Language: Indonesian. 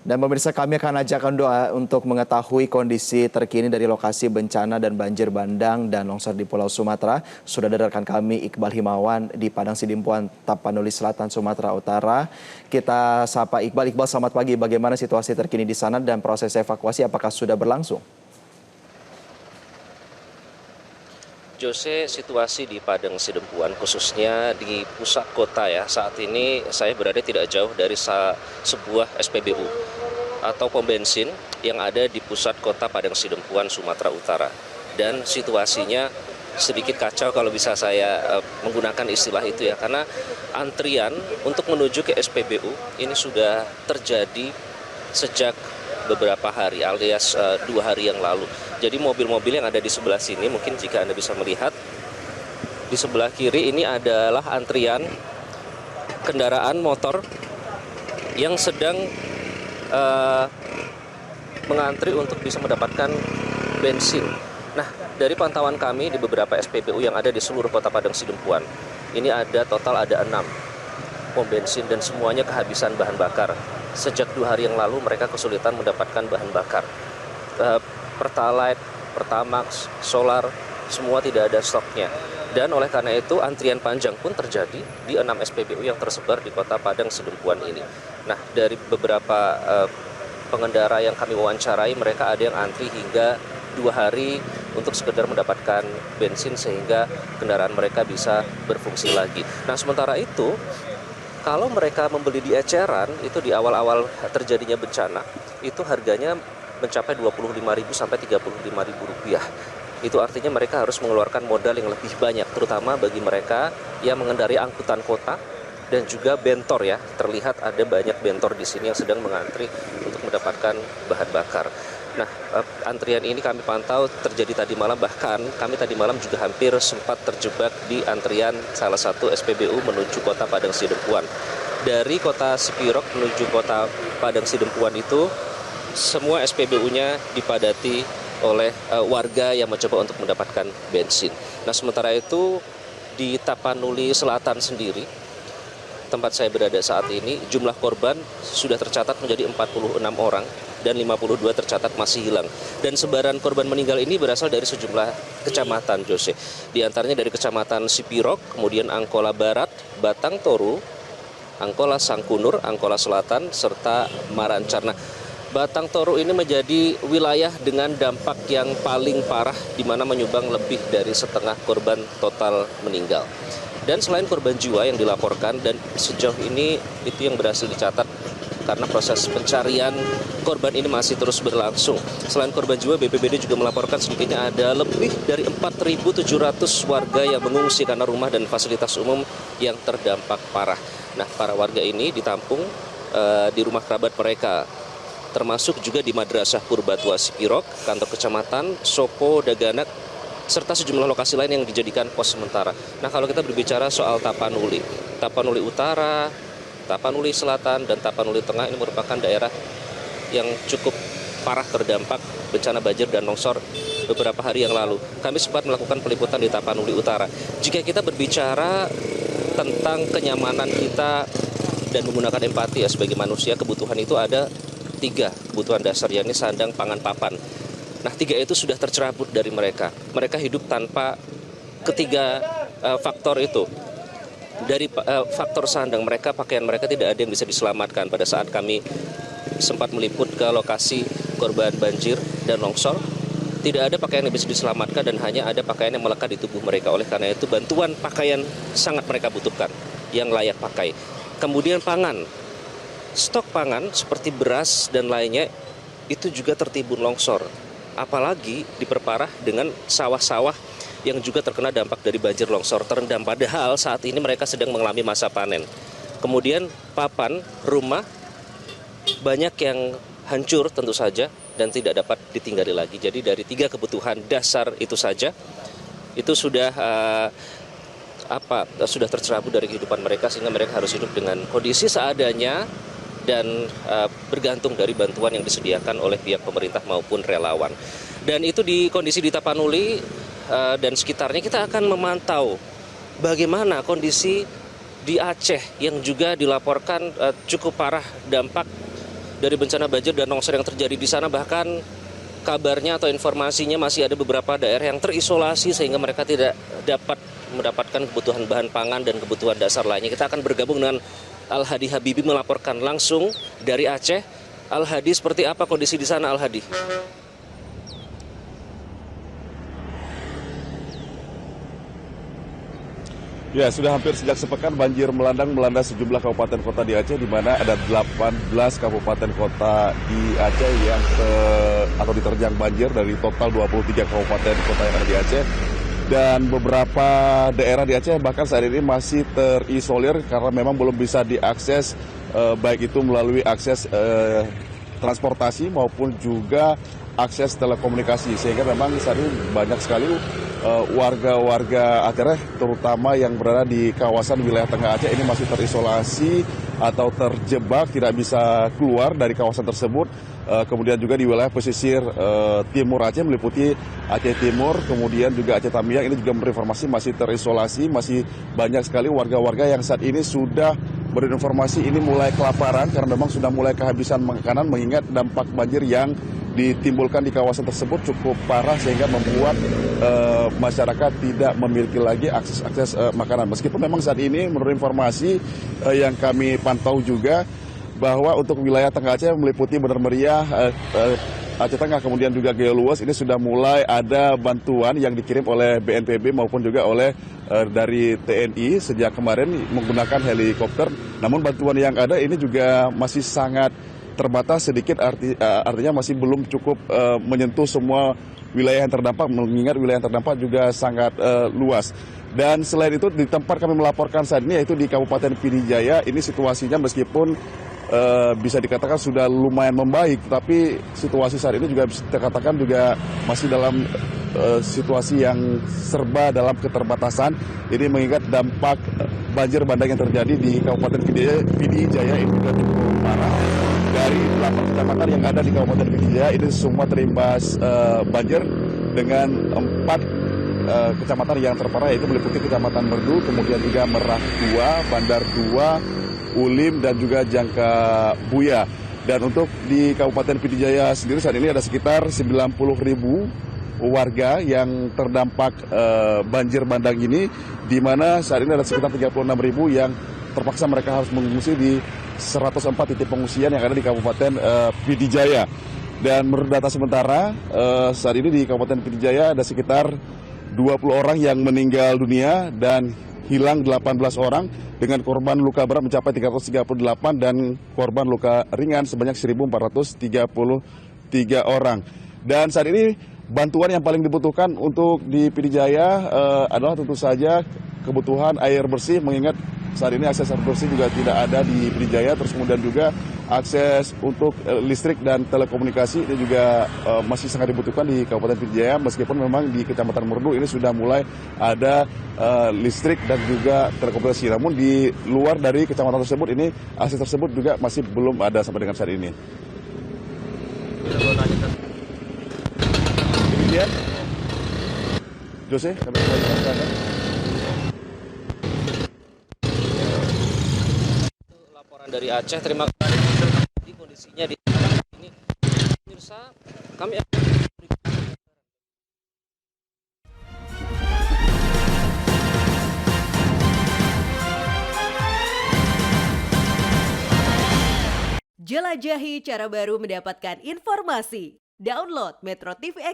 Dan pemirsa, kami akan ajak Anda untuk mengetahui kondisi terkini dari lokasi bencana dan banjir bandang dan longsor di Pulau Sumatera. Sudah ada rekan kami Iqbal Himawan di Padang Sidimpuan, Tapanuli Selatan, Sumatera Utara. Kita sapa Iqbal. Iqbal, selamat pagi. Bagaimana situasi terkini di sana dan proses evakuasi apakah sudah berlangsung? Jose, situasi di Padang Sidempuan khususnya di pusat kota ya, saat ini saya berada tidak jauh dari sebuah SPBU atau pom bensin yang ada di pusat kota Padang Sidempuan, Sumatera Utara. Dan situasinya sedikit kacau kalau bisa saya menggunakan istilah itu ya, karena antrian untuk menuju ke SPBU ini sudah terjadi sejak beberapa hari alias 2 hari yang lalu. Jadi mobil-mobil yang ada di sebelah sini, mungkin jika Anda bisa melihat di sebelah kiri ini adalah antrian kendaraan motor yang sedang mengantri untuk bisa mendapatkan bensin. Nah, dari pantauan kami di beberapa SPBU yang ada di seluruh kota Padang Sidempuan, ini total ada 6 pom bensin dan semuanya kehabisan bahan bakar. Sejak 2 hari yang lalu mereka kesulitan mendapatkan bahan bakar. Pertalite, Pertamax, solar, semua tidak ada stoknya. Dan oleh karena itu antrian panjang pun terjadi di 6 SPBU yang tersebar di kota Padang Sidempuan ini. Nah, dari beberapa pengendara yang kami wawancarai, mereka ada yang antri hingga 2 hari untuk sekedar mendapatkan bensin sehingga kendaraan mereka bisa berfungsi lagi. Nah, sementara itu kalau mereka membeli di eceran, itu di awal-awal terjadinya bencana, itu harganya mencapai Rp25.000 sampai Rp35.000. Itu artinya mereka harus mengeluarkan modal yang lebih banyak, terutama bagi mereka yang mengendarai angkutan kota dan juga bentor ya. Terlihat ada banyak bentor di sini yang sedang mengantri untuk mendapatkan bahan bakar. Nah, antrian ini kami pantau terjadi tadi malam, bahkan kami tadi malam juga hampir sempat terjebak di antrian salah satu SPBU menuju kota Padang Sidempuan. Dari kota Sipirok menuju kota Padang Sidempuan itu, semua SPBU-nya dipadati oleh warga yang mencoba untuk mendapatkan bensin. Nah, sementara itu di Tapanuli Selatan sendiri, tempat saya berada saat ini, jumlah korban sudah tercatat menjadi 46 orang dan 52 tercatat masih hilang. Dan sebaran korban meninggal ini berasal dari sejumlah kecamatan, Jose. Di antaranya dari kecamatan Sipirok, kemudian Angkola Barat, Batang Toru, Angkola Sangkunur, Angkola Selatan, serta Marancar. Nah, Batang Toru ini menjadi wilayah dengan dampak yang paling parah, di mana menyumbang lebih dari setengah korban total meninggal. Dan selain korban jiwa yang dilaporkan, dan sejauh ini itu yang berhasil dicatat karena proses pencarian korban ini masih terus berlangsung. Selain korban jiwa, BPBD juga melaporkan sedikitnya ada lebih dari 4.700 warga yang mengungsi karena rumah dan fasilitas umum yang terdampak parah. Nah, para warga ini ditampung di rumah kerabat mereka, termasuk juga di Madrasah Purbatua Sipirok, kantor kecamatan, Sopo, Daganak, serta sejumlah lokasi lain yang dijadikan pos sementara. Nah, kalau kita berbicara soal Tapanuli Utara, Tapanuli Selatan, dan Tapanuli Tengah, ini merupakan daerah yang cukup parah terdampak bencana banjir dan longsor beberapa hari yang lalu. Kami sempat melakukan peliputan di Tapanuli Utara. Jika kita berbicara tentang kenyamanan kita dan menggunakan empati ya sebagai manusia, kebutuhan itu ada 3 kebutuhan dasar, yakni sandang, pangan, papan. Nah, 3 itu sudah tercerabut dari mereka. Mereka hidup tanpa ketiga faktor itu. Dari faktor sandang, pakaian mereka tidak ada yang bisa diselamatkan. Pada saat kami sempat meliput ke lokasi korban banjir dan longsor, tidak ada pakaian yang bisa diselamatkan dan hanya ada pakaian yang melekat di tubuh mereka. Oleh karena itu, bantuan pakaian sangat mereka butuhkan yang layak pakai. Kemudian pangan. Stok pangan seperti beras dan lainnya itu juga tertimbun longsor. Apalagi diperparah dengan sawah-sawah yang juga terkena dampak dari banjir longsor terendam. Padahal saat ini mereka sedang mengalami masa panen. Kemudian papan, rumah, banyak yang hancur tentu saja dan tidak dapat ditinggali lagi. Jadi dari 3 kebutuhan dasar itu saja, itu sudah sudah tercerabut dari kehidupan mereka, sehingga mereka harus hidup dengan kondisi seadanya dan bergantung dari bantuan yang disediakan oleh pihak pemerintah maupun relawan. Dan itu di kondisi di Tapanuli dan sekitarnya. Kita akan memantau bagaimana kondisi di Aceh yang juga dilaporkan cukup parah dampak dari bencana banjir dan longsor yang terjadi di sana. Bahkan kabarnya atau informasinya masih ada beberapa daerah yang terisolasi sehingga mereka tidak dapat mendapatkan kebutuhan bahan pangan dan kebutuhan dasar lainnya. Kita akan bergabung dengan Al-Hadi Habibi melaporkan langsung dari Aceh. Al-Hadi, seperti apa kondisi di sana, Al-Hadi? Ya, sudah hampir sejak sepekan banjir melanda sejumlah kabupaten kota di Aceh, di mana ada 18 kabupaten kota di Aceh yang atau diterjang banjir dari total 23 kabupaten kota yang ada di Aceh. Dan beberapa daerah di Aceh bahkan saat ini masih terisolir karena memang belum bisa diakses, baik itu melalui akses transportasi maupun juga akses telekomunikasi, sehingga memang saat ini banyak sekali warga-warga Aceh terutama yang berada di kawasan wilayah tengah Aceh ini masih terisolasi atau terjebak tidak bisa keluar dari kawasan tersebut. Kemudian juga di wilayah pesisir timur Aceh meliputi Aceh Timur, kemudian juga Aceh Tamiang, ini juga berinformasi masih terisolasi, masih banyak sekali warga-warga yang saat ini sudah berinformasi ini mulai kelaparan karena memang sudah mulai kehabisan makanan mengingat dampak banjir yang ditimbulkan di kawasan tersebut cukup parah sehingga membuat masyarakat tidak memiliki lagi akses makanan. Meskipun memang saat ini menurut informasi yang kami pantau juga bahwa untuk wilayah Tengah Aceh meliputi Bener Meriah, Aceh Tengah, kemudian juga Gaya Luas, ini sudah mulai ada bantuan yang dikirim oleh BNPB maupun juga oleh dari TNI sejak kemarin menggunakan helikopter. Namun bantuan yang ada ini juga masih sangat terbatas sedikit, artinya masih belum cukup menyentuh semua wilayah yang terdampak, mengingat wilayah yang terdampak juga sangat luas. Dan selain itu di tempat kami melaporkan saat ini yaitu di Kabupaten Pidi Jaya, ini situasinya meskipun bisa dikatakan sudah lumayan membaik, tapi situasi saat ini juga bisa dikatakan juga masih dalam situasi yang serba dalam keterbatasan. Ini mengingat dampak banjir bandang yang terjadi di Kabupaten Pidi Jaya ini juga cukup parah. Dari 8 kecamatan yang ada di Kabupaten Pidi Jaya ini semua terimbas banjir dengan 4 kecamatan yang terparah, yaitu meliputi Kecamatan Merdu, kemudian juga Merah 2, Bandar 2, Ulim, dan juga Jangka Buya. Dan untuk di Kabupaten Pidi Jaya sendiri saat ini ada sekitar 90.000 warga yang terdampak banjir bandang ini, di mana saat ini ada sekitar 36.000 yang terpaksa mereka harus mengungsi di 104 titik pengungsian yang ada di Kabupaten Pidi Jaya. Dan menurut data sementara saat ini di Kabupaten Pidi Jaya ada sekitar 20 orang yang meninggal dunia dan hilang 18 orang, dengan korban luka berat mencapai 338 dan korban luka ringan sebanyak 1.433 orang. Dan saat ini bantuan yang paling dibutuhkan untuk di Pidi Jaya adalah tentu saja kebutuhan air bersih, mengingat saat ini akses air bersih juga tidak ada di Pidi Jaya. Terus kemudian juga akses untuk listrik dan telekomunikasi ini juga masih sangat dibutuhkan di Kabupaten Pidi Jaya, meskipun memang di Kecamatan Merdu ini sudah mulai ada listrik dan juga telekomunikasi. Namun di luar dari kecamatan tersebut ini akses tersebut juga masih belum ada sampai dengan saat ini. Demikian, Jose, kami kembali ke Anda. Laporan dari Aceh, terima kasih. Kondisinya di ini, pemirsa, kami akan jelajahi cara baru mendapatkan informasi. Download Metro TV